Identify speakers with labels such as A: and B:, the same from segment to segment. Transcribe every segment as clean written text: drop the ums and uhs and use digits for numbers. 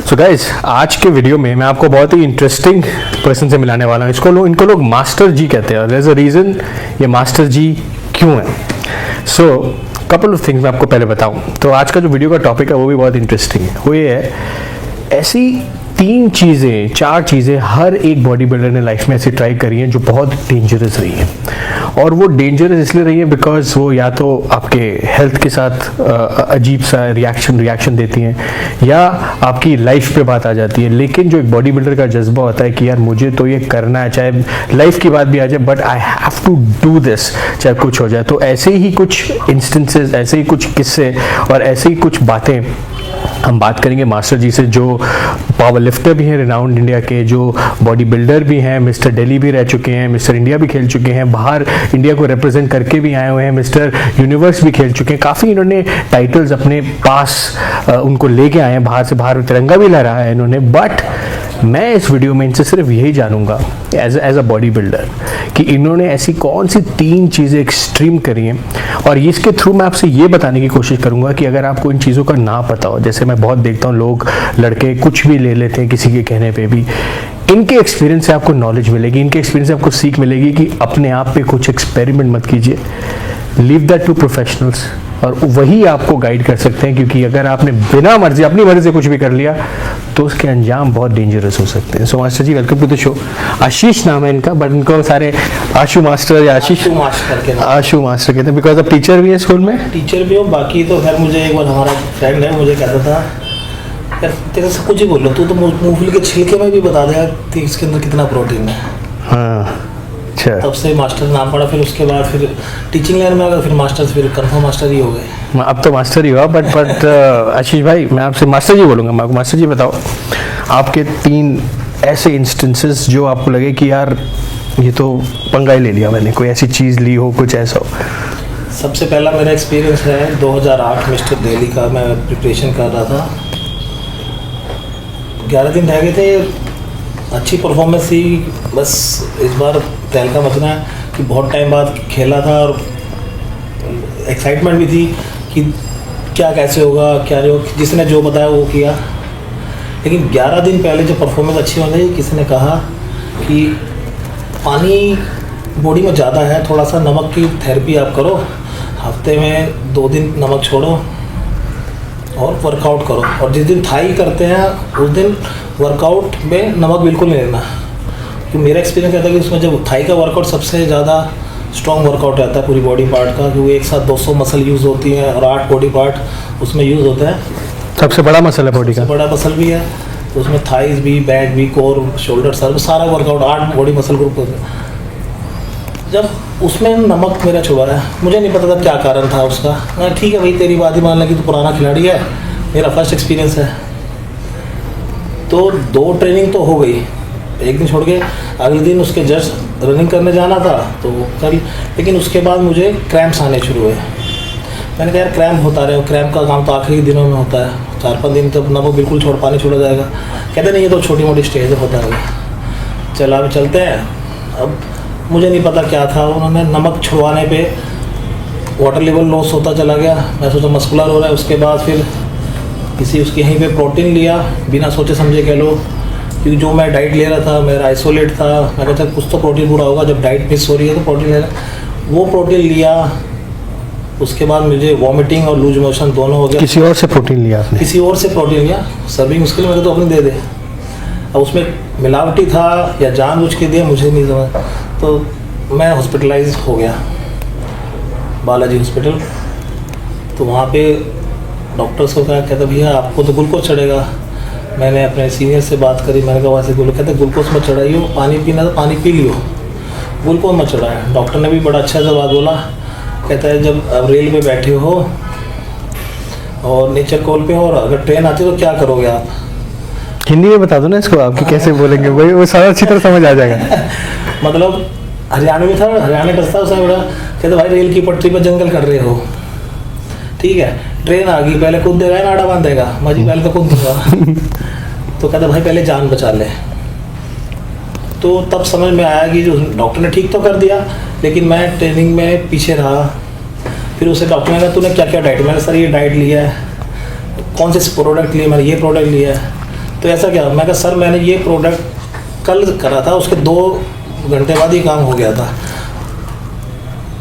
A: So guys आज के video में मैं आपको बहुत ही इंटरेस्टिंग पर्सन से मिलाने वाला हूँ। इनको लोग मास्टर जी कहते हैं और देयर इज अ रीज़न ये मास्टर जी क्यों है। सो कपल ऑफ थिंग्स मैं आपको पहले बताऊँ तो आज का जो वीडियो का टॉपिक है वो भी बहुत इंटरेस्टिंग है। वो ये है, ऐसी 4 चीज़ें हर एक बॉडी बिल्डर ने लाइफ में ऐसी ट्राई करी हैं जो बहुत डेंजरस रही हैं। और वो डेंजरस इसलिए रही है बिकॉज वो या तो आपके हेल्थ के साथ अजीब सा रिएक्शन देती हैं या आपकी लाइफ पे बात आ जाती है। लेकिन जो एक बॉडी बिल्डर का जज्बा होता है कि यार मुझे तो ये करना है, चाहे लाइफ की बात भी आ जाए, but I have to do this, चाहे कुछ हो जाए। तो ऐसे ही कुछ इंस्टेंसेस, ऐसे ही कुछ किस्से और ऐसे ही कुछ बातें हम बात करेंगे मास्टर जी से, जो पावर लिफ्टर भी हैं रिनाउंड इंडिया के, जो बॉडी बिल्डर भी हैं, मिस्टर दिल्ली भी रह चुके हैं, मिस्टर इंडिया भी खेल चुके हैं, बाहर इंडिया को रिप्रेजेंट करके भी आए हुए हैं, मिस्टर यूनिवर्स भी खेल चुके हैं। काफ़ी इन्होंने टाइटल्स अपने पास उनको लेके आए हैं, बाहर से बाहर तिरंगा भी लहराया है इन्होंने। बट मैं इस वीडियो में इनसे सिर्फ यही जानूंगा एज अ बॉडी बिल्डर कि इन्होंने ऐसी कौन सी 3 चीज़ें एक्सट्रीम करी हैं, और इसके थ्रू मैं आपसे ये बताने की कोशिश करूंगा कि अगर आपको इन चीज़ों का ना पता हो, जैसे मैं बहुत देखता हूँ लोग लड़के कुछ भी ले लेते हैं किसी के कहने पे भी, इनके एक्सपीरियंस से आपको नॉलेज मिलेगी, इनके एक्सपीरियंस से आपको सीख मिलेगी कि अपने आप पे कुछ एक्सपेरिमेंट मत कीजिए, लीव दैट टू प्रोफेशनल्स, और वही आपको गाइड कर सकते हैं। क्योंकि अगर आपने बिना अपनी मर्जी से कुछ भी कर लिया तो उसके अंजाम बहुत डेंजरस हो सकते हैं। So master ji, welcome to the show. Ashish नाम है इनका, बट इनको सारे आशु मास्टर या आशु मास्टर कहते हैं बिकॉज अब टीचर भी है स्कूल में।
B: टीचर भी हो, बाकी तो खैर मुझे एक बार हमारा फ्रेंड है मुझे कहता था यार तेरे से कुछ ही बोल लो, तू तो मूंगफली के छिलके में भी बता देगा कि इसके अंदर कितना प्रोटीन है।
A: हाँ,
B: तब से मास्टर नाम पड़ा, फिर उसके बाद फिर टीचिंग लाइन में आ गया, फिर मास्टर, फिर कंफर्म मास्टर ही हो गए।
A: अब तो मास्टर ही हुआ, बट आशीष भाई मैं आपसे मास्टर जी बोलूँगा। मैं मास्टर जी बताओ आपके 3 ऐसे इंस्टेंसेस जो आपको लगे कि यार ये तो पंगा ही ले लिया मैंने, कोई ऐसी चीज़ ली हो, कुछ ऐसा हो।
B: सबसे पहला मेरा एक्सपीरियंस है 2008 मिस्टर दिल्ली का, मैं प्रिपरेशन कर रहा था, 11 दिन रह गए थे, अच्छी परफॉर्मेंस थी। बस इस बार तहलका मचना है कि बहुत टाइम बाद खेला था और एक्साइटमेंट भी थी कि क्या कैसे होगा, क्या जो जिसने जो बताया वो किया। लेकिन 11 दिन पहले जो परफॉर्मेंस अच्छी होने लगी, किसी ने कहा कि पानी बॉडी में ज़्यादा है, थोड़ा सा नमक की थेरेपी आप करो, हफ्ते में 2 दिन नमक छोड़ो और वर्कआउट करो। और जिस दिन थाई करते हैं उस दिन वर्कआउट में नमक बिल्कुल नहीं लेना। कि मेरा एक्सपीरियंस कहता है कि उसमें जब थाई का वर्कआउट सबसे ज़्यादा स्ट्रॉन्ग वर्कआउट रहता है पूरी बॉडी पार्ट का, क्योंकि एक साथ 200 मसल यूज़ होती हैं और 8 बॉडी पार्ट उसमें यूज़ होता है।
A: सबसे बड़ा मसल है बॉडी का,
B: बड़ा मसल भी है, तो उसमें थाइज भी, बैक भी, कोर, शोल्डर, सर, सारा वर्कआउट 8 बॉडी मसल ग्रुप होते हैं। जब उसमें नमक मेरा छुआ है, मुझे नहीं पता था क्या कारण था उसका। मैं ठीक है भाई, तेरी बात ही मान ली कि तू पुराना खिलाड़ी है, मेरा फर्स्ट एक्सपीरियंस है। तो 2 ट्रेनिंग तो हो गई, एक दिन छोड़ के अगले दिन उसके जस्ट रनिंग करने जाना था तो कर, लेकिन उसके बाद मुझे क्रैम्प्स आने शुरू हुए। मैंने कहा यार क्रैम्प होता रहे, क्रैम्प का काम तो आखिरी दिनों में होता है, 4-5 दिन तक नमक बिल्कुल पानी छोड़ा जाएगा। कहते नहीं, ये तो छोटी मोटी स्टेज होता है। चला अभी चलते हैं। अब मुझे नहीं पता क्या था, उन्होंने नमक छुड़वाने पे वाटर लेवल लॉस होता चला गया। मैं सोचा मस्कुलर हो रहा है। उसके बाद फिर किसी उसके यहीं पे प्रोटीन लिया, बिना सोचे समझे कह लो, क्योंकि जो मैं डाइट ले रहा था मेरा आइसोलेट था। मैं कहता कुछ तो प्रोटीन पूरा होगा, जब डाइट मिस हो रही है तो प्रोटीन ले रहा। वो प्रोटीन लिया, उसके बाद मुझे वॉमिटिंग और लूज मोशन दोनों हो गया।
A: किसी और से प्रोटीन लिया आपने?
B: किसी और से प्रोटीन लिया, सर्विंग मुश्किल में तो अपनी दे दे। अब उसमें मिलावटी था या जानबूझ के दिया मुझे नहीं समझ। तो मैं हॉस्पिटलाइज हो गया बालाजी हॉस्पिटल। तो वहाँ पे डॉक्टर्स को कहा, कहता भैया आपको तो ग्लूकोज चढ़ेगा। मैंने अपने सीनियर से बात करी, मैंने कहा वैसे कहते ग्लूकोज मत चढ़ाइयो, पानी पीना तो पानी पी लियो, ग्लूकोज मत चढ़ाए। डॉक्टर ने भी बड़ा अच्छा सा बात बोला, कहता है जब अब रेल पे बैठे हो और नेचर कॉल पे हो और अगर ट्रेन आती तो क्या करोगे आप?
A: हिंदी में बता दो ना इसको, आपकी कैसे बोलेंगे वही, वो सारा अच्छी तरह समझ आ जाएगा।
B: मतलब हरियाणा में था, हरियाणा का था उसमें बड़ा। कहते भाई रेल की पटरी पर जंगल कर रहे हो, ठीक है, ट्रेन आ गई, पहले कूद देगा नाड़ा बांधेगा, मजी पहले तो कूद दूंगा। तो कहते भाई पहले जान बचा ले। तो तब समझ में आया कि जो डॉक्टर ने ठीक तो कर दिया, लेकिन मैं ट्रेनिंग में पीछे रहा। फिर उसे डॉक्टर ने कहा तूने क्या क्या डाइट, मैंने सर ये डाइट लिया है, कौन से प्रोडक्ट लिए, मैंने ये प्रोडक्ट लिया है। तो ऐसा क्या, मैं कहा सर मैंने ये प्रोडक्ट कल करा था, उसके 2 घंटे बाद ही काम हो गया था।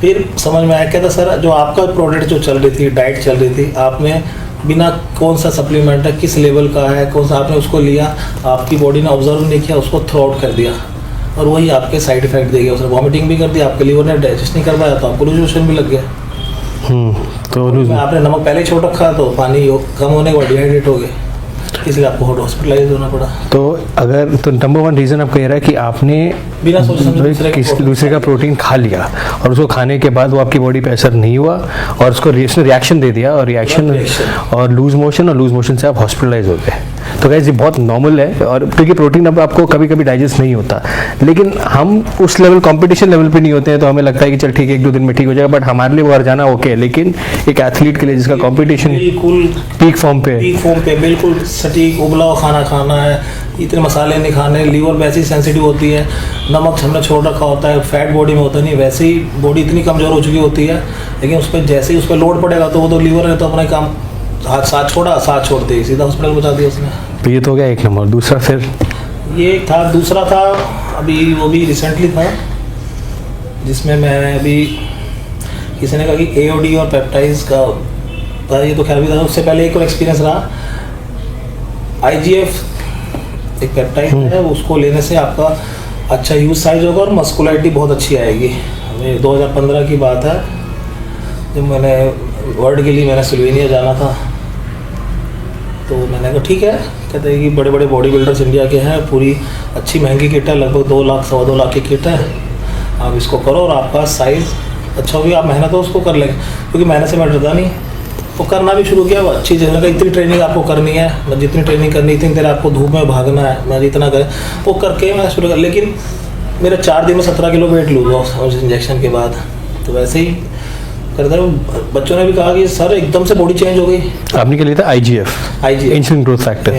B: फिर समझ में आया, कहता सर जो आपका प्रोडक्ट जो चल रही थी, डाइट चल रही थी, आपने बिना कौन सा सप्लीमेंट है, किस लेवल का है, कौन सा आपने उसको लिया, आपकी बॉडी ने ऑब्जर्व नहीं किया, उसको थ्रो आउट कर दिया और वही आपके साइड इफेक्ट दे गया। उसने वॉमिटिंग भी कर दी, आपके लीवर ने डाइजेस्ट नहीं कर पाया तो आपको लूज मोशन भी लग गया।
A: तो
B: आपने नमक पहले ही छोड़ रखा तो पानी कम होने के बाद डिहाइड्रेट हो गए, इसलिए आपको हॉस्पिटलाइज होना पड़ा।
A: तो अगर तो नंबर 1 रीज़न आपको ये रहा है कि आपने
B: बिना सोचे समझे
A: दूसरे का प्रोटीन खा लिया और उसको खाने के बाद वो आपकी बॉडी पे असर नहीं हुआ और उसको रिएक्शन दे दिया और रिएक्शन और लूज मोशन से आप हॉस्पिटलाइज हो गए। तो गाइस ये बहुत नॉर्मल है, और क्योंकि प्रोटीन अब आपको कभी कभी डाइजेस्ट नहीं होता, लेकिन हम उस लेवल कंपटीशन लेवल पे नहीं होते हैं, तो हमें लगता है कि चल ठीक है 1-2 दिन में ठीक हो जाएगा, बट हमारे लिए वो हर जाना ओके है। लेकिन एक एथलीट के लिए जिसका कंपटीशन
B: बिल्कुल
A: पीक फॉर्म पे
B: बिल्कुल सटीक उबला हुआ खाना खाना है, इतने मसाले नहीं खाने, लीवर वैसे ही सेंसिटिव होती है, नमक हमने छोड़ रखा होता है, फैट बॉडी में होता नहीं, वैसे ही बॉडी इतनी कमज़ोर हो चुकी होती है, लेकिन उस पर जैसे ही उस पर लोड पड़ेगा तो वो तो लीवर है तो अपना काम साथ छोड़ते ही सीधा हॉस्पिटल पहुंचा दिया उसने।
A: तो ये तो हो गया एक नंबर। दूसरा फिर
B: ये था, दूसरा था अभी वो भी रिसेंटली था, जिसमें मैं अभी किसी ने कहा कि AOD और पेप्टाइड्स का था, ये तो खैर भी था, उससे पहले एक और एक्सपीरियंस रहा। IGF एक पेप्टाइड है, उसको लेने से आपका अच्छा यूज साइज होगा और मस्कुलरिटी बहुत अच्छी आएगी। हमें 2015 की बात है, जब मैंने वर्ल्ड के लिए मैंने स्लोवेनिया जाना था, तो मैंने कहा ठीक है, कहते हैं कि बड़े बड़े बॉडी बिल्डर्स इंडिया के हैं, पूरी अच्छी महंगी किट है, लगभग 2 लाख 2.25 लाख की किट है, आप इसको करो और आपका साइज़ अच्छा होगी, आप मेहनत हो उसको कर लेंगे, क्योंकि मेहनत से मैं डरता नहीं। तो करना भी शुरू किया, अच्छी जगह का इतनी ट्रेनिंग आपको करनी है, मैं जितनी ट्रेनिंग करनी इतनी देर आपको धूप में भागना है, मैं जितना करें वो करके मैं शुरू कर। लेकिन मेरा 4 दिन में 17 किलो वेट लूज हुआ उस इंजेक्शन के बाद। तो वैसे ही करते रहो, बच्चों ने भी कहा कि सर एकदम से बॉडी चेंज हो गई।
A: आपने के लिए था IGF इंसुलिन ग्रोथ फैक्टर।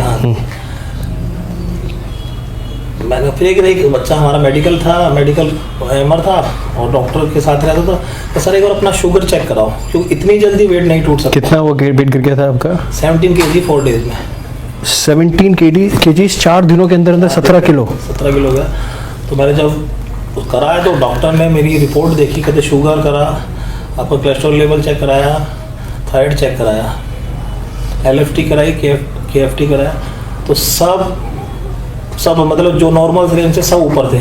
B: मैंने फिर एक बच्चा हमारा मेडिकल एमर था और डॉक्टर के साथ रहता था, तो सर एक बार अपना शुगर चेक कराओ, क्योंकि इतनी जल्दी वेट नहीं टूट सकता।
A: कितना वो वेट गिर गया था आपका?
B: 17 kg 4 days में।
A: 17 kg 4 दिनों के अंदर 17 किलो
B: गया। तो मैंने जब कराया तो डॉक्टर ने मेरी रिपोर्ट देखी, कहते शुगर करा, आपका कोलेस्ट्रॉल लेवल चेक कराया, थायराइड चेक कराया, LFT कराई, KFT कराया, तो सब मतलब जो नॉर्मल रेंज से सब ऊपर थे।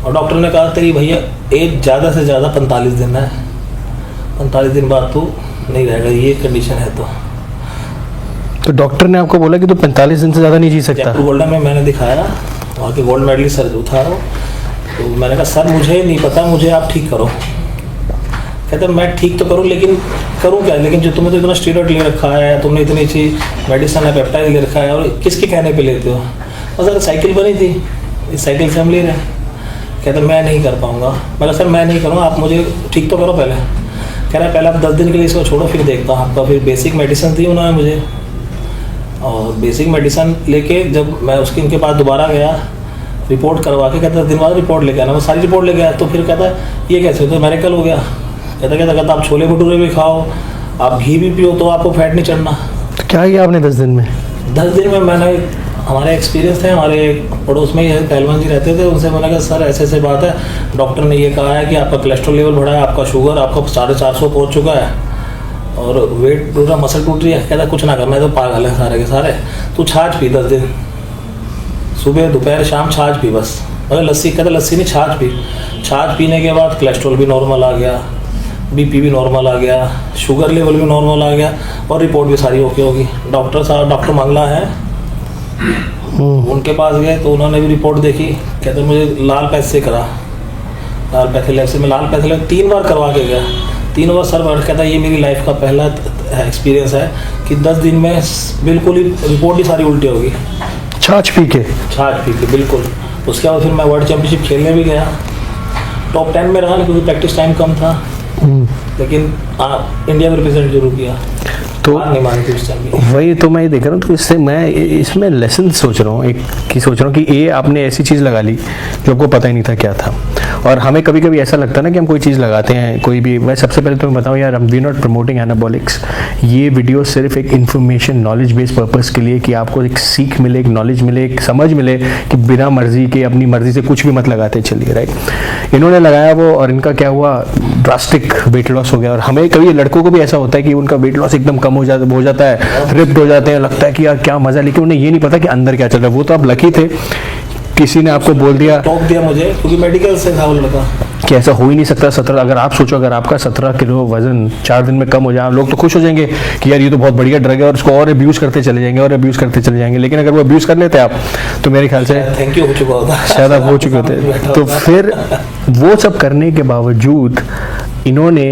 B: और डॉक्टर ने कहा तेरी भैया एज ज़्यादा से ज़्यादा 45 दिन है, 45 दिन बाद तो नहीं रहेगा, ये कंडीशन है। तो
A: डॉक्टर ने आपको बोला कि तो 45 दिन से ज़्यादा नहीं जी सकता?
B: गोल्डन में मैंने दिखाया, वहाँ के गोल्ड मेडलिस्ट सर जो था, तो मैंने कहा सर मुझे नहीं पता, मुझे आप ठीक करो। कहते मैं ठीक तो करूँ, लेकिन करूँ क्या, लेकिन जो तुमने तो इतना स्टीरॉइड ले रखा है, तुमने इतनी अच्छी मेडिसिन है, पेप्टाइड ले रखा है, और किसके कहने पे लेते हो? और सर साइकिल बनी थी, इस साइकिल से हम ले रहे हैं। कहते मैं नहीं कर पाऊँगा। मैं कहा सर मैं नहीं करूँगा, आप मुझे ठीक तो करो पहले। कह रहा है पहले आप 10 दिन के लिए इसको छोड़ो, फिर देखता हूँ आपका। फिर बेसिक मेडिसिन दी उन्होंने मुझे, और बेसिक मेडिसिन लेके जब मैं उसके इनके पास दोबारा गया रिपोर्ट करवा के, कहता 10 दिन बाद रिपोर्ट लेके आना। मैं सारी रिपोर्ट लेके आया, तो फिर कहता ये कैसे तो मेडिकल हो गया। कहता आप छोले भटूरे भी खाओ, आप घी भी पियो, तो आपको फैट नहीं चढ़ना।
A: तो क्या किया आपने 10 दिन में?
B: 10 दिन में मैंने, हमारे एक्सपीरियंस थे, हमारे पड़ोस में ही पहलवान जी रहते थे, उनसे मैंने कहा सर ऐसे ऐसे बात है, डॉक्टर ने ये कहा है कि आपका कोलेस्ट्रॉल लेवल बढ़ा है, आपका शुगर आपका 450 पहुँच चुका है, और वेट टूट रहा, मसल टूट रही है। कहता कुछ ना करना है, तो पागल है सारे के सारे, तू छाछ पी 10 दिन, सुबह दोपहर शाम छाछ पी बस। अरे लस्सी, कहता लस्सी नहीं छाछ पी। छाछ पीने के बाद कोलेस्ट्रॉल भी नॉर्मल आ गया, BP भी नॉर्मल आ गया, शुगर लेवल भी नॉर्मल आ गया, और रिपोर्ट भी सारी ओके होगी। डॉक्टर मंगला है, उनके पास गए तो उन्होंने भी रिपोर्ट देखी। कहते मुझे लाल पैसे करा, लाल पैथोलैब से मैं लाल पैथोलैब 3 बार करवा के गया। 3 बार सर बैठ कहता ये मेरी लाइफ का पहला एक्सपीरियंस है कि 10 दिन में बिल्कुल ही रिपोर्ट ही सारी उल्टी होगी।
A: छाछ पी के
B: बिल्कुल। उसके बाद फिर मैं वर्ल्ड चैंपियनशिप खेलने भी गया, टॉप 10 में रहा, क्योंकि प्रैक्टिस टाइम कम था, लेकिन इंडिया में रिप्रेजेंट जरूर किया।
A: तो
B: नहीं मानती उस टाइम।
A: वही तो मैं ये देख रहा हूँ, तो इससे मैं इसमें लेसन सोच रहा हूँ, एक कि सोच रहा हूँ कि ये आपने ऐसी चीज़ लगा ली जो आपको पता ही नहीं था क्या था, और हमें कभी कभी ऐसा लगता है ना कि हम कोई चीज़ लगाते हैं कोई भी, मैं सबसे पहले तो मैं बताऊँ यार, हम वी नॉट प्रमोटिंग एनाबॉलिक्स। ये वीडियो सिर्फ एक इन्फॉर्मेशन नॉलेज बेस्ड पर्पस के लिए, कि आपको एक सीख मिले, एक नॉलेज मिले, एक समझ मिले कि बिना मर्जी के, अपनी मर्जी से कुछ भी मत लगाते चलिए, राइट। इन्होंने लगाया वो, और इनका क्या हुआ, ड्रास्टिक वेट लॉस हो गया। और हमें कभी लड़कों को भी ऐसा होता है कि उनका वेट लॉस एकदम कम हो जाता है, रिप्ड हो जाते हैं, लगता है कि यार क्या मजा, लेकिन उन्हें ये नहीं पता कि अंदर क्या चल रहा है। वो तो आप लकी थे, किसी ने आपको बोल दिया,
B: टॉप दिया मुझे, क्योंकि मेडिकल से था वो लड़का
A: कि ऐसा हो ही नहीं सकता। 17, अगर आप सोचो अगर आपका 17 किलो वजन 4 दिन में कम हो जाए, लोग तो खुश हो जाएंगे कि यार ये तो बहुत बढ़िया ड्रग है, और इसको और अब्यूज़ करते चले जाएंगे और अब्यूज़ करते चले जाएंगे। लेकिन अगर वो अब्यूज़ कर लेते आप, तो मेरे ख्याल से
B: थैंक यू हो चुका होता,
A: शायद आप हो चुके होते। तो फिर वो सब करने के बावजूद इन्होंने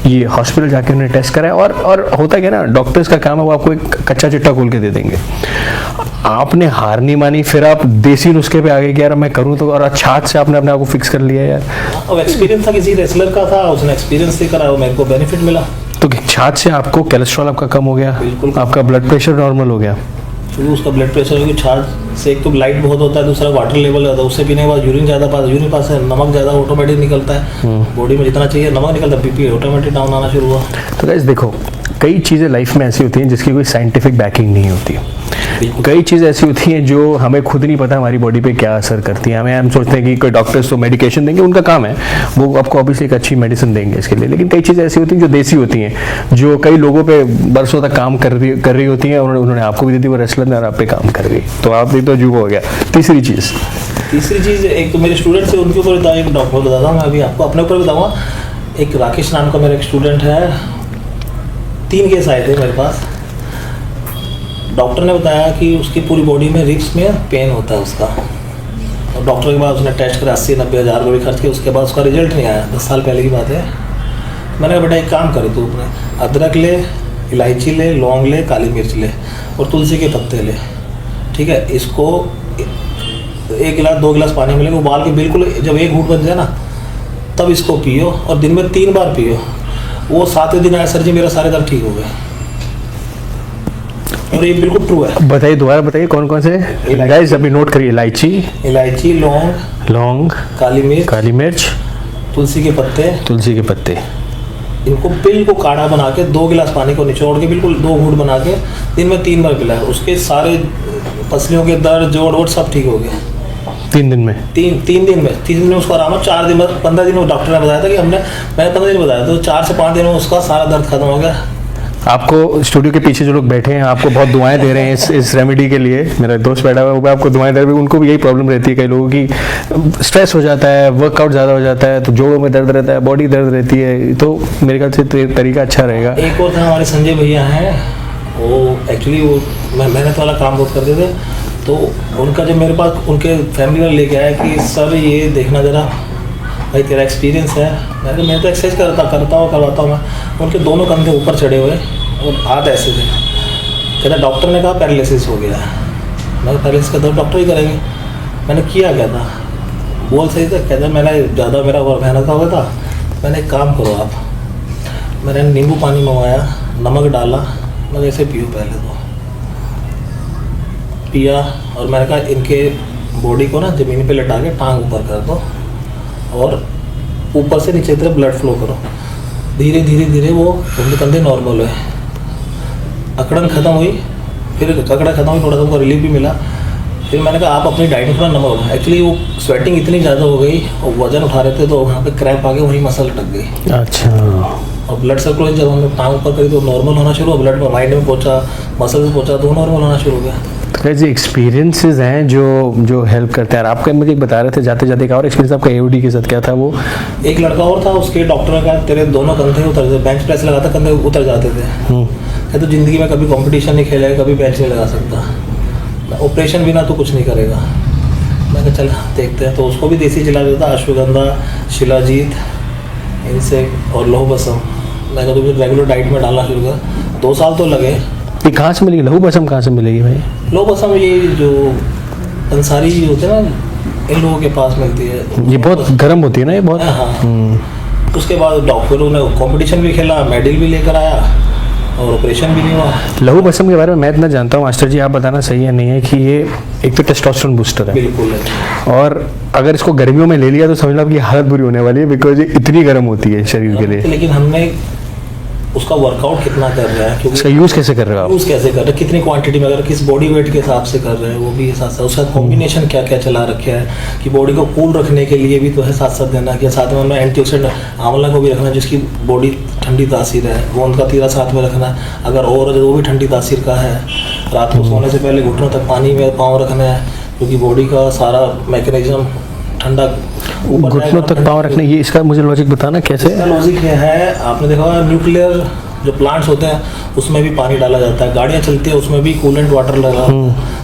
A: ये हॉस्पिटल जाके उन्हें टेस्ट कराया, और होता क्या ना, डॉक्टर्स का काम है वो आपको एक कच्चा चिट्टा खोल के दे देंगे। आपने हार नहीं मानी, फिर आप देसी नुस्खे पे आ गए कि यार मैं करूँ तो, और छाछ से आपने अपने आप को फिक्स कर लिया यार।
B: अब एक्सपीरियंस था किसी रेसलर का था, उसने एक्सपीरियंस से करा, मेरे को बेनिफिट मिला।
A: तो छाछ से आपको कोलेस्ट्रॉल आपका कम हो गया,
B: बिल्कुल।
A: आपका ब्लड प्रेशर नॉर्मल हो गया,
B: क्योंकि उसका ब्लड प्रेशर, क्योंकि छाछ से एक तो लाइट बहुत होता है, दूसरा वाटर लेवल ज़्यादा, उससे पीने के बाद यूरिन ज़्यादा यूरिन पास है, नमक ज़्यादा ऑटोमेटिक निकलता है बॉडी में, जितना चाहिए नमक निकलता है, बीपी ऑटोमेटिक डाउन आना शुरू हुआ।
A: तो गाइस देखो, कई चीज़ें लाइफ में ऐसी होती हैं जिसकी कोई साइंटिफिक बैकिंग नहीं होती। कई चीज़ें ऐसी होती हैं जो हमें खुद नहीं पता हमारी बॉडी पे क्या असर करती है। हम सोचते हैं कि कोई डॉक्टर्स तो मेडिकेशन देंगे, उनका काम है, वो आपको ऑब्वियसली एक अच्छी मेडिसिन देंगे इसके लिए। लेकिन कई चीज़ें ऐसी होती हैं जो देसी होती हैं, जो कई लोगों पे बरसों तक काम कर रही होती हैं, और उन्होंने आपको भी दे दी, वो रेसलर ने, और आप पे काम कर रही, तो आप भी तो अजूबा हो गया। तीसरी चीज़
B: एक तो मेरे स्टूडेंट से, उनके ऊपर एक डॉक्टर बताता हूँ, मैं अभी आपको अपने ऊपर बताऊँगा। एक राकेश नाम का मेरा एक स्टूडेंट है, 3 केस आए थे मेरे पास। डॉक्टर ने बताया कि उसकी पूरी बॉडी में रिब्स में पेन होता है उसका, और डॉक्टर के बाद उसने टेस्ट करा, 80-90 हज़ार रुपये खर्च किए, उसके बाद उसका रिजल्ट नहीं आया। 10 साल पहले की बात है। मैंने कहा बेटा एक काम करे, तू अपने अदरक ले, इलायची ले, लौंग ले, काली मिर्च ले, और तुलसी के पत्ते ले, ठीक है। इसको 1 गिलास 2 गिलास पानी में उबाल के, बिल्कुल जब एक घूंट बन जाए ना, तब इसको पियो, और दिन में 3 बार पियो। वो 7वें दिन आया, सर जी मेरा सारे दर्द ठीक हो गए, और ये बिल्कुल ट्रू है।
A: बताइए, दोबारा बताइए कौन कौन से गाइस, अभी नोट करिए। इलायची, लौंग, काली मिर्च,
B: तुलसी के पत्ते, इनको बिल्कुल काढ़ा बना के 2 गिलास पानी को निचोड़ के बिल्कुल 2 घूंट बना के दिन में 3 बार पिलाया। उसके सारे पसलियों के दर्द, जोड़ वोड़ सब ठीक हो गए
A: 3 दिन में।
B: 3 दिन में उसको आराम। 4 दिन में, 15 दिन में डॉक्टर ने बताया था कि मैंने 15 दिन बताया, तो 4 से 5 दिन में उसका सारा दर्द खत्म हो गया।
A: आपको स्टूडियो के पीछे जो लोग बैठे हैं, आपको बहुत दुआएं दे रहे हैं इस रेमेडी के लिए। मेरा दोस्त बैठा हुआ है, वो आपको दुआएं दे रहे हैं। उनको भी यही प्रॉब्लम रहती है, कई लोगों की स्ट्रेस हो जाता है, वर्कआउट ज़्यादा हो जाता है, तो जोड़ों में दर्द रहता है, बॉडी दर्द रहती है। तो मेरे ख्याल से तरीका अच्छा रहेगा।
B: एक और था, हमारे संजय भैया हैं, वो एक्चुअली वो मेहनत वाला काम बहुत करते थे। तो उनका जब मेरे पास उनके फैमिली वाले लेके आया कि सर ये देखना ज़रा भाई, तेरा एक्सपीरियंस है। मैं तो एक्सरसाइज करवाता हूँ मैं। उनके दोनों कंधे ऊपर चढ़े हुए और हाथ ऐसे थे। कहता डॉक्टर ने कहा पैरालिसिस हो गया है। मैं पैरालिसिस का दर्द डॉक्टर ही करेंगे। मैंने किया क्या था, बोल सही था। कहता मैंने ज़्यादा मेरा मेहनत हो गया था, मैंने एक काम करो आप, मैंने नींबू पानी मंगवाया, नमक डाला, मैं ऐसे पियो। पहले तो पिया और मैंने कहा इनके बॉडी को ना ज़मीन पे लटा के टांग ऊपर कर दो और ऊपर से नीचे तरफ ब्लड फ्लो करो। धीरे धीरे धीरे वो उनके कंधे नॉर्मल हुए, अकड़न ख़त्म हुई। फिर अकड़ा ख़त्म हुई, थोड़ा सा उनको रिलीफ भी मिला। फिर मैंने कहा आप अपनी डाइट में थोड़ा नमक, एक्चुअली वो स्वेटिंग इतनी ज़्यादा हो गई और वजन उठा रहे थे तो वहाँ पे क्रैम्प आ गया, वहीं मसल अटक गई।
A: अच्छा।
B: और ब्लड सर्कुलेशन जब हमने टांग ऊपर करी तो नॉर्मल होना शुरू हुआ, ब्लड माइंड में पहुँचा, मसल में पहुँचा तो नॉर्मल होना शुरू हो गया।
A: तो जी एक्सपीरियंसेस हैं जो हेल्प करते हैं। आपका मुझे बता रहे थे जाते जाते का और एक्सपीरियंस आपका एओडी के साथ क्या था? वो
B: एक लड़का और था, उसके डॉक्टर ने कहा तेरे दोनों कंधे उतर जाते, बेंच प्रेस लगाता कंधे उतर जाते थे। तो ज़िंदगी में कभी कंपटीशन नहीं खेलेगा, कभी बेंच नहीं लगा सकता, ऑपरेशन बिना तो कुछ नहीं करेगा। मैं कहा चल देखते हैं। तो उसको भी देसी इलाज होता, अश्वगंधा, शिलाजीत, इनसे और लहू बसम। मैं कहा तो फिर रेगुलर डाइट में डालना शुरू किया। 2 साल तो लगे।
A: ये कहाँ से मिलेगी लहू बसम? कहाँ से मिलेगी भाई
B: लहू बसम? ये जो अंसारी होते हैं ना, इन लोगों के पास मिलती है।
A: ये बहुत गर्म होती है ना, ये बहुत।
B: हाँ। उसके बाद डॉक्टरों ने कंपटीशन भी खेला, मेडल भी लेकर आया और ऑपरेशन भी नहीं हुआ।
A: लहू बसम के बारे में मैं इतना जानता हूँ मास्टर जी, आप बताना सही है नहीं है कि ये एक तो टेस्टोस्टेरोन बूस्टर है,
B: बिल्कुल है।
A: और अगर इसको गर्मियों में ले लिया तो समझ लो आपकी हालत बुरी होने वाली है, बिकॉज ये इतनी गर्म होती है शरीर के लिए।
B: लेकिन हमने उसका वर्कआउट कितना कर रहा है, क्योंकि
A: इसका यूज़ कैसे कर रहे हो आप?
B: यूज़ कैसे कर रहे हैं, कितनी क्वांटिटी में, अगर किस बॉडी वेट के हिसाब से कर रहे हैं वो भी साथ साथ, उसका कॉम्बिनेशन क्या क्या चला रखे है कि बॉडी को कूल रखने के लिए भी तो है साथ साथ देना, कि साथ में हमें एंटीऑक्सीडेंट आंवला को भी रखना जिसकी बॉडी ठंडी तासीर है, वो उनका तीरा साथ में रखना। अगर और वो भी ठंडी तासीर का है, रात को सोने से पहले घुटनों तक पानी में पाँव रखना है, क्योंकि बॉडी का सारा मैकेनिज्म ठंडा
A: घुटनों तक पाँव रखने, ये इसका मुझे लॉजिक बताना कैसे
B: इसका लॉजिक ये है, आपने देखा होगा न्यूक्लियर जो प्लांट्स होते हैं उसमें भी पानी डाला जाता है, गाड़ियाँ चलती है उसमें भी कूलेंट वाटर लगा,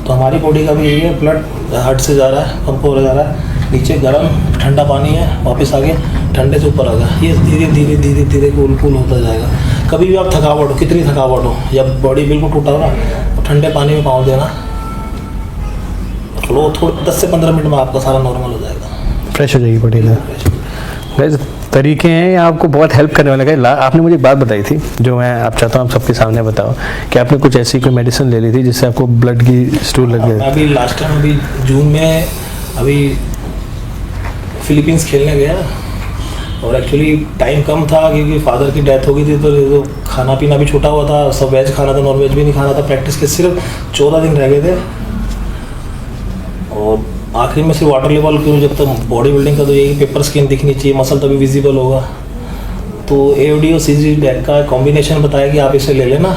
B: तो हमारी बॉडी का भी यही है, ब्लड हार्ट से जा रहा है, पंप हो जा रहा है, नीचे गर्म ठंडा पानी है, वापस आगे ठंडे से ऊपर आ गया, ये धीरे धीरे धीरे धीरे कूल कूल होता जाएगा। कभी भी आप थकावट हो, कितनी थकावट हो, या बॉडी बिल्कुल टूटा हो ना, तो ठंडे पानी में पाँव देना, लो थोड़ा 10 से 15 मिनट में आपका सारा नॉर्मल हो जाएगा,
A: फ्रेश हो जाएगी बॉडी ना। वैसे तरीके हैं, ये आपको बहुत हेल्प करने वाले हैं। आपने मुझे एक बात बताई थी जो मैं आप चाहता हूँ आप सबके सामने बताओ, कि आपने कुछ ऐसी कोई मेडिसिन ले ली थी जिससे आपको ब्लड की स्टूल लग गया।
B: अभी लास्ट टाइम अभी जून में अभी फिलीपींस खेलने गया, और एक्चुअली टाइम कम था क्योंकि फादर की डेथ हो गई थी, तो खाना पीना भी छूटा हुआ था, सब वेज खाना था, नॉन वेज भी नहीं खाना था। प्रैक्टिस के सिर्फ 14 दिन रह गए थे, और आखिरी में सिर्फ वाटर लेवल, क्यों जब तक बॉडी बिल्डिंग का तो यही पेपर स्किन दिखनी चाहिए, मसल तभी विजिबल होगा। तो एओडी और सीजी बैग का कॉम्बिनेशन बताया कि आप इसे ले लेना,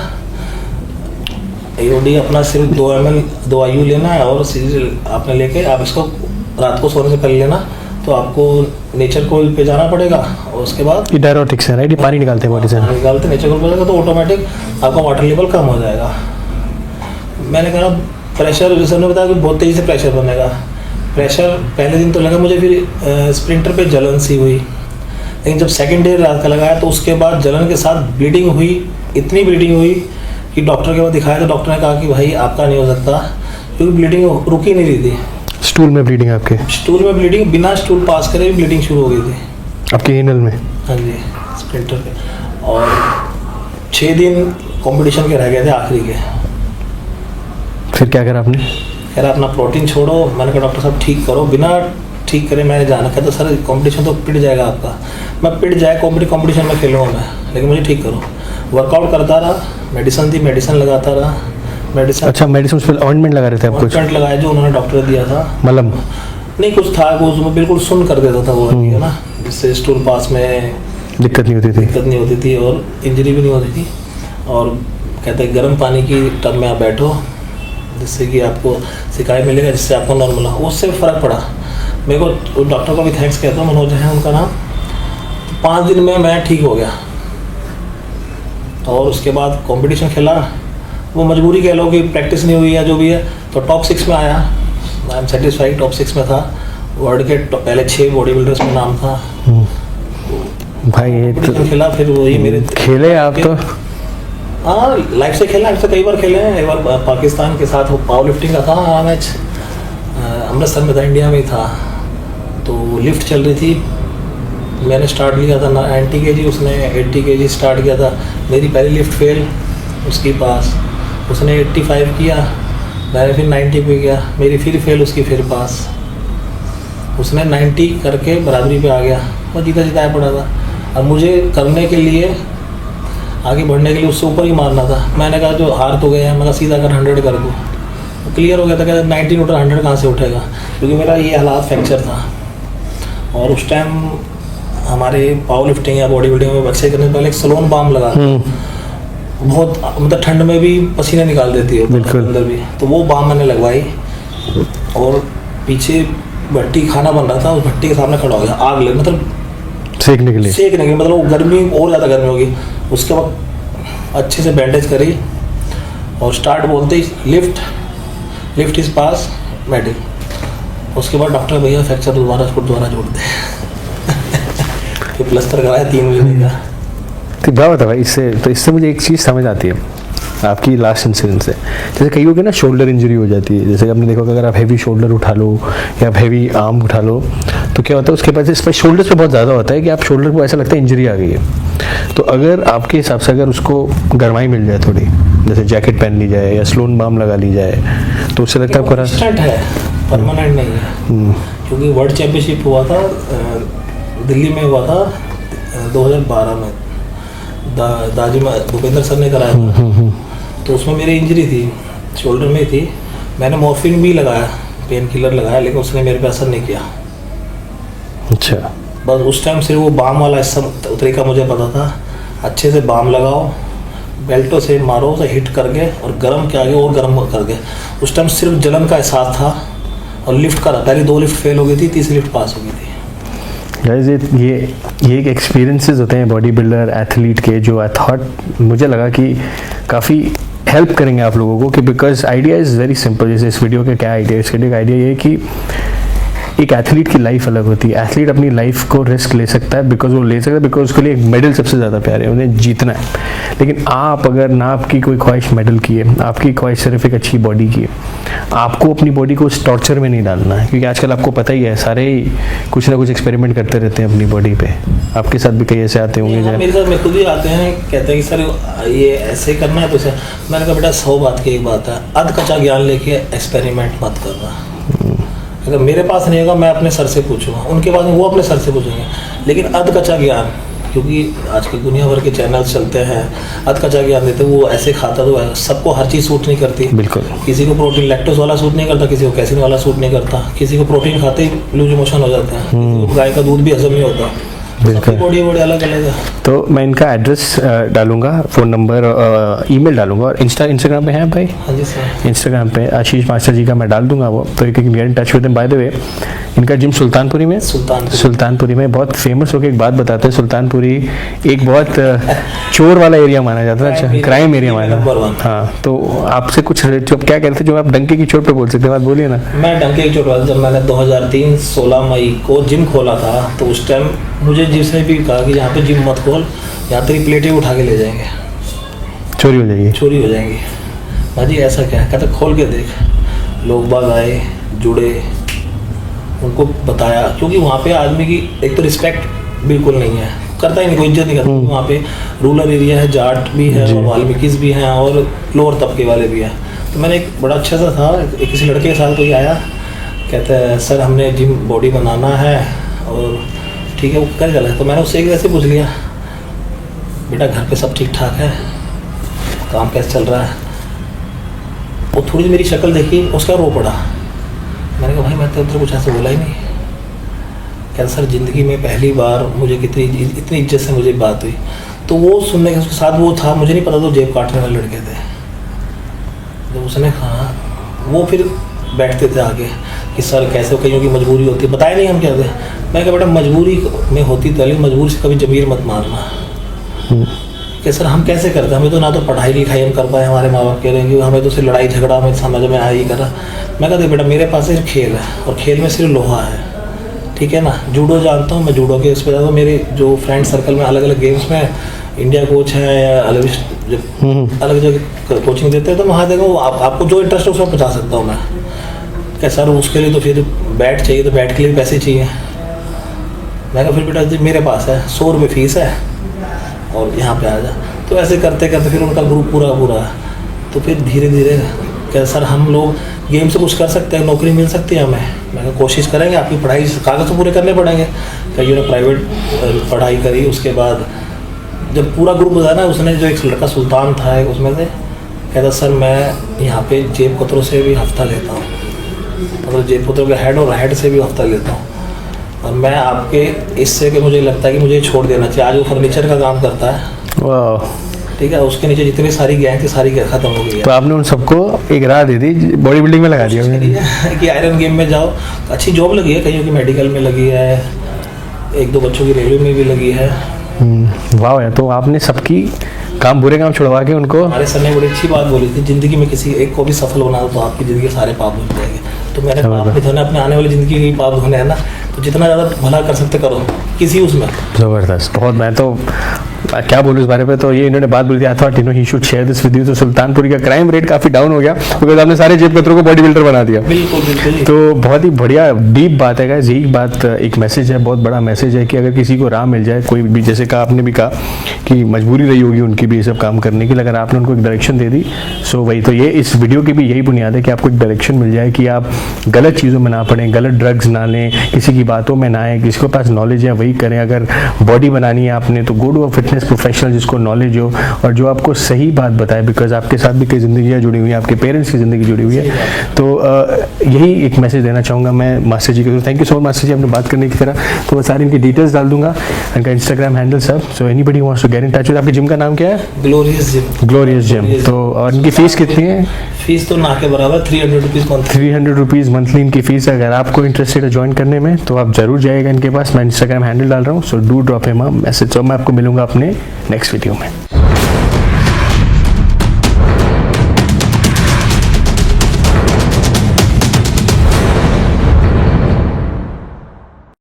B: एओडी अपना सिर्फ 2 ml 2 IU लेना है, और सीजी आपने लेके आप इसको रात को सोने से पहले लेना, तो आपको नेचर कोल पे जाना पड़ेगा, और उसके बाद
A: ये डायरोटिक्स है राइट, ये पानी निकालते हैं बॉडी से,
B: निकालते नेचर कोल पे जाएगा तो ऑटोमेटिक आपका वाटर लेवल कम हो जाएगा। मैंने कहा प्रेशर, जैसे उन्होंने बताया कि बहुत तेज़ी से प्रेशर बनेगा। प्रेशर पहले दिन तो लगा मुझे, फिर स्प्रिंटर पे जलन सी हुई, लेकिन जब सेकंड डे रात का लगाया तो उसके बाद जलन के साथ ब्लीडिंग हुई, इतनी ब्लीडिंग हुई कि डॉक्टर के पास दिखाया तो डॉक्टर ने कहा कि भाई आपका नहीं हो सकता, क्योंकि ब्लीडिंग रुक ही नहीं रही थी।
A: स्टूल में ब्लीडिंग आपके?
B: स्टूल में ब्लीडिंग, बिना स्टूल पास करे भी ब्लीडिंग शुरू हो गई थी
A: आपके एनल में?
B: हाँ जी, स्प्रिंटर पे। और 6 दिन कंपटीशन के रह गए थे आखिरी के।
A: फिर क्या करा आपने?
B: यार अपना प्रोटीन छोड़ो, मैंने कहा डॉक्टर साहब ठीक करो, बिना ठीक करे मैंने जाना। कहता सर कंपटीशन तो पिट जाएगा आपका। मैं पिट जाए कंपटीशन में खेलूँगा मैं, लेकिन मुझे ठीक करो। वर्कआउट करता रहा, मेडिसिन थी, मेडिसिन लगाता रहा, मेडिसिन।
A: अच्छा, मेडिसिन उस पर ऑइंटमेंट लगा रहे थे आप? कुछ
B: ऑइंटमेंट लगाया जो उन्होंने डॉक्टर ने दिया था,
A: मलहम
B: नहीं कुछ था, वो उसमें बिल्कुल सुन कर देता था वो है ना, जिससे स्टूल पास में
A: दिक्कत नहीं होती थी
B: और इंजरी भी नहीं होती थी। और कहते हैं गर्म पानी की टब में आप बैठो, जिससे कि आपको शिकायत मिलेगा, जिससे आपको नॉर्मल हो, उससे फ़र्क पड़ा। मेरे को डॉक्टर को भी थैंक्स कहता हूँ, मनोज है उनका नाम। 5 दिन में मैं ठीक हो गया, और उसके बाद कंपटीशन खेला। वो मजबूरी कह लो कि प्रैक्टिस नहीं हुई या जो भी है, तो टॉप 6 में आया। आई एम सेटिस्फाइड, टॉप 6 में था। वर्ल्ड के पहले 6 बॉडी बिल्डर्स में नाम था
A: भाई। ये तो
B: खेला, फिर वही मेरे
A: खेले आप तो?
B: हाँ, लाइफ से खेला, ऐसे कई बार खेले हैं। एक बार पाकिस्तान के साथ पावर लिफ्टिंग का था मैच, अमृतसर में था, इंडिया में ही था। तो लिफ्ट चल रही थी, मैंने स्टार्ट किया था 90 kg, उसने 80 kg स्टार्ट किया था। मेरी पहली लिफ्ट फेल उसके पास, उसने 85 किया, मैंने फिर 90 पे गया, मेरी फिर फेल, उसकी फिर पास। उसने 90 करके बराबरी पे आ गया, वो जीता जिताया पड़ा था। अब मुझे करने के लिए, आगे बढ़ने के लिए उससे ऊपर ही मारना था। मैंने कहा जो हार तो गए हैं, मैं सीधा कर 100 कर दूँ। क्लियर हो गया था, कहते 90 उठा 100 कहाँ से उठेगा, क्योंकि मेरा ये हालात फ्रैक्चर था। और उस टाइम हमारे पावर लिफ्टिंग या बॉडी बिल्डिंग में एक्सरसाइज करने से पहले एक सलोन बाम लगा, बहुत मतलब ठंड में भी पसीने निकाल देती है अंदर भी, तो वो बाम मैंने लगवाई। और पीछे भट्टी खाना बन रहा था, उस भट्टी के सामने खड़ा हो गया, आग लग, मतलब सेकने के लिए, मतलब गर्मी और ज़्यादा गर्मी होगी। उसके बाद अच्छे से बैंडेज करी, और स्टार्ट बोलते ही लिफ्ट इस पास मेडिक। उसके बाद डॉक्टर भैया फ्रैक्चर दोबारा जोड़ दे फिर प्लस्तर कराया 3 महीने का।
A: तो क्या होता है भाई, इससे मुझे एक चीज़ समझ आती है आपकी लास्ट इंसिडेंट से। जैसे कई हो गए ना, शोल्डर इंजरी हो जाती है। जैसे आपने देखा अगर आप हैवी शोल्डर उठा लो या आप हैवी आर्म उठा लो, तो क्या होता है उसके बाद इस पर शोल्डर्स पे बहुत ज़्यादा होता है कि आप शोल्डर को ऐसा लगता है इंजरी आ गई है। तो अगर आपके हिसाब से अगर उसको गरमाई मिल जाए थोड़ी, जैसे जैकेट पहन ली जाए या स्लोन बाम लगा ली जाए, तो उससे लगता है आपको
B: इंस्टेंट है, परमानेंट नहीं है। क्योंकि वर्ल्ड चैंपियनशिप हुआ था दिल्ली में, हुआ था 2012 में, दाजी भूपेंद्र सर ने कराया था। तो उसमें मेरी इंजरी थी, शोल्डर में थी। मैंने मॉर्फिन भी लगाया, पेन किलर लगाया, लेकिन उसने मेरे पे असर नहीं किया।
A: अच्छा।
B: बस उस टाइम सिर्फ वो बाम वाला तरीका मुझे पता था, अच्छे से बाम लगाओ, बेल्टों से मारो, उसे हिट करके और गर्म के आगे और गर्म करके। उस टाइम सिर्फ जलन का एहसास था और लिफ्ट का, पहले 2 लिफ्ट फेल हो गई थी, तीसरी लिफ्ट पास हो गई थी।
A: गाइस ये एक एक्सपीरियंसेस होते हैं बॉडी बिल्डर एथलीट के, जो आई थॉट मुझे लगा कि काफ़ी हेल्प करेंगे आप लोगों को, कि because idea is very simple. जैसे इस वीडियो का क्या आइडिया, इसके लिए आइडिया ये है कि एक एथलीट की लाइफ अलग होती है। एथलीट अपनी लाइफ को रिस्क ले सकता है, बिकॉज वो ले सकता है, बिकॉज उसके लिए एक मेडल सबसे ज़्यादा प्यारे है, उन्हें जीतना है। लेकिन आप अगर ना आपकी कोई ख्वाहिश मेडल की है, आपकी ख्वाहिश सिर्फ एक अच्छी बॉडी की है, आपको अपनी बॉडी को उस टॉर्चर में नहीं डालना है। क्योंकि आजकल आपको पता ही है, सारे कुछ ना कुछ एक्सपेरिमेंट करते रहते हैं अपनी बॉडी पे। आपके साथ भी कई ऐसे आते होंगे।
B: मेरे साथ में खुद ही आते हैं, कहते हैं कि सर ये ऐसे करना है, तो सर मैंने कहा बेटा 100 बात की एक बात है, अध कच्चा ज्ञान लेके एक्सपेरिमेंट मत करना। अगर मेरे पास नहीं होगा, मैं अपने सर से पूछूंगा, उनके पास वो अपने सर से पूछेंगे। लेकिन अध कच्चा ज्ञान, क्योंकि आजकल दुनिया भर के चैनल्स चलते हैं, अध कच्चा ज्ञान देते, वो ऐसे खाता तो है। सबको हर चीज़ सूट नहीं करती।
A: बिल्कुल।
B: किसी को प्रोटीन लैक्टोज वाला सूट नहीं करता, किसी को कैसिन वाला सूट नहीं करता, किसी को प्रोटीन खाते ही लूज मोशन हो जाते हैं, किसी को गाय का दूध भी हजम नहीं होता।
A: बिल्कुल।
B: बॉडी अलग अलग है।
A: तो मैं इनका एड्रेस डालूंगा, फ़ोन नंबर, ईमेल डालूंगा, और इंस्टाग्राम पे है भाई?
B: हाँ जी सर।
A: इंस्टाग्राम पे आशीष मास्टर जी का मैं डाल दूंगा वो, तो you can get in touch with them. By the way, इनका जिम सुल्तानपुरी में, सुल्तानपुरी में बहुत फेमस होकर एक बात बताते हैं। सुल्तानपुरी एक बहुत चोर वाला एरिया माना जाता है, अच्छा क्राइम एरिया माना जाता है। हाँ, तो आपसे कुछ जो क्या कहते थे, जो आप डंके की चोट पे बोल सकते हैं, बात बोलिए ना।
B: मैं डंके की चोट वाला, जब मैंने 2003 16 मई को जिम खोला था, तो उस टाइम मुझे जिसने भी कहा कि यहाँ पे जिम मत खोल, यहाँ तेरी प्लेटें उठा के ले जाएंगे,
A: चोरी हो जाएगी,
B: चोरी हो जाएंगी। भाजी ऐसा क्या है? कहते खोल के देख। लोग बाग आए, जुड़े, उनको बताया, क्योंकि वहाँ पे आदमी की एक तो रिस्पेक्ट बिल्कुल नहीं है, करता ही नहीं, कोई इज्जत नहीं करता। वहाँ पे रूरल एरिया है, जाट भी है और वाल्मीकिस भी हैं और लोअर तबके वाले भी हैं। तो मैंने एक बड़ा अच्छा सा था, किसी लड़के के साथ कोई आया, कहता है सर हमने जिम बॉडी बनाना है, और ठीक है वो कर चला। तो मैंने उससे एक वैसे पूछ लिया, बेटा घर पे सब ठीक ठाक है, काम कैसे चल रहा है? वो थोड़ी मेरी शक्ल देखी, उसका रो पड़ा। मैंने कहा भाई मैं तो उधर कुछ ऐसा बोला ही नहीं। कहता सर ज़िंदगी में पहली बार मुझे इतनी इज्जत से मुझे बात हुई। तो वो सुनने के उसके साथ वो था, मुझे नहीं पता, तो जेब काटने वाले लड़के थे। जब उसने कहा, वो फिर बैठते थे आगे कि सर कैसे, कईयों की मजबूरी होती है, बताया नहीं हम क्या थे। मैं कहा बेटा मजबूरी में होती तो, लेकिन मजबूरी से कभी ज़मीर मत मारना। कि सर हम कैसे करते हैं, हमें तो ना तो पढ़ाई लिखाई हम कर पाए, हमारे माँ बाप कह रहे हैं कि हमें तो सिर्फ लड़ाई झगड़ा हमें समझ में आया ही करा। मैं कहता बेटा मेरे पास सिर्फ खेल है, और खेल में सिर्फ लोहा है, ठीक है ना। जूडो जानता हूँ मैं, जूडो के उस पर जाता हूँ। मेरे जो फ्रेंड सर्कल में अलग अलग गेम्स में इंडिया कोच हैं या अलग जगह कोचिंग देते हैं, तो वहाँ देखो आपको जो इंटरेस्ट है उसमें पहुँचा सकता हूँ मैं। क्या सर उसके लिए तो फिर बैट चाहिए, तो बैट के लिए पैसे चाहिए। मैं कहा फिर बेटा मेरे पास है, 100 रुपये फीस है और यहाँ पे आ जा। तो ऐसे करते करते फिर उनका ग्रुप पूरा है। तो फिर धीरे धीरे क्या सर हम लोग गेम से कुछ कर सकते हैं, नौकरी मिल सकती है हमें? मैं कोशिश करेंगे, आपकी पढ़ाई कागज़ तो पूरे करने पड़ेंगे। कईयों ने प्राइवेट पढ़ाई करी, उसके बाद जब पूरा ग्रुप बताया ना, उसने जो एक लड़का सुल्तान था एक उसमें से, कहता सर मैं यहाँ पे जेब कतरों से भी हफ्ता लेता हूँ, मतलब जेब कतरों के हेड और हेड से भी हफ्ता लेता हूँ, और मैं आपके इससे कि मुझे लगता है कि मुझे छोड़ देना चाहिए। आज वो फर्नीचर का काम करता है, वाह ठीक है, उसके नीचे जितनी सारी गैंग थी सारी खत्म हो गई है।
A: तो आपने उन सबको एक राह दे दी, बॉडी बिल्डिंग में लगा दिया
B: कि आयरन गेम में जाओ। अच्छी जॉब लगी है, कईयों की मेडिकल में लगी है, 1-2 बच्चों की रेलवे में भी लगी है।
A: वाह यार, तो आपने सबकी काम बुरे काम छुड़वा के उनको।
B: हमारे सर ने बड़ी अच्छी बात बोली थी, ज़िंदगी में किसी एक को भी सफल बना दो तो आपकी ज़िंदगी सारे पाप धुल जाएंगे। तो मैंने पाप नहीं धोने, अपने आने वाली ज़िंदगी के पाप धोने है ना, तो जितना ज़्यादा भला कर सकते करो किसी उसमें।
A: ज़बरदस्त, बहुत। मैं तो क्या बोलूँ इस बारे में, तो ये इन्होंने बात बोली थी, I thought you know he should share this with you. तो सुल्तानपुरी का क्राइम रेट काफ़ी डाउन हो गया बिकॉज आपने सारे जेब कतरों को बॉडी बिल्डर बना दिया।
B: बिल्कुल बिल्कुल।
A: तो बहुत ही बढ़िया डीप बात है गाइस, यही बात एक मैसेज है, बहुत बड़ा मैसेज है कि अगर किसी को राह मिल जाए, कोई भी, जैसे कहा आपने भी कहा कि मजबूरी रही होगी उनकी भी ये सब काम करने की, अगर आपने उनको एक डायरेक्शन दे दी, सो वही तो ये इस वीडियो की भी यही बुनियाद है कि आपको एक डायरेक्शन मिल जाए कि आप गलत चीज़ों में ना पड़ें, गलत ड्रग्स ना लें, किसी की बातों में ना आए, किसी के पास नॉलेज है वही करें। अगर बॉडी बनानी है आपने तो go to a fitness professional जिसको नॉलेज हो और जो आपको सही बात बताए, बिकॉज आपके साथ भी कई ज़िंदगियाँ जुड़ी हुई हैं, आपके पेरेंट्स की ज़िंदगी जुड़ी हुई है। तो यही एक मैसेज देना चाहूँगा मैं मास्टर जी को। Thank you so much master ji, आपने बात करने की तरह। तो वो सारी इनकी डिटेल्स डाल दूंगा, इनका इंस्टाग्राम हैंडल सब। So anybody wants to get in touch with, आपके जिम का नाम क्या है?
B: Glorious gym.
A: Glorious gym. तो और इनकी फीस कितनी है?
B: फीस तो ना के बराबर 300 रुपीज़ मंथली।
A: 300 रुपीज़ मंथली इनकी फीस है। अगर आपको इंटरेस्टेड है ज्वाइन करने में तो आप जरूर जाइएगा इनके पास। मैं इंस्टाग्राम हैंडल डाल रहा हूँ, so do drop him a message. तो मैं आपको मिलूंगा अपने नेक्स्ट वीडियो में।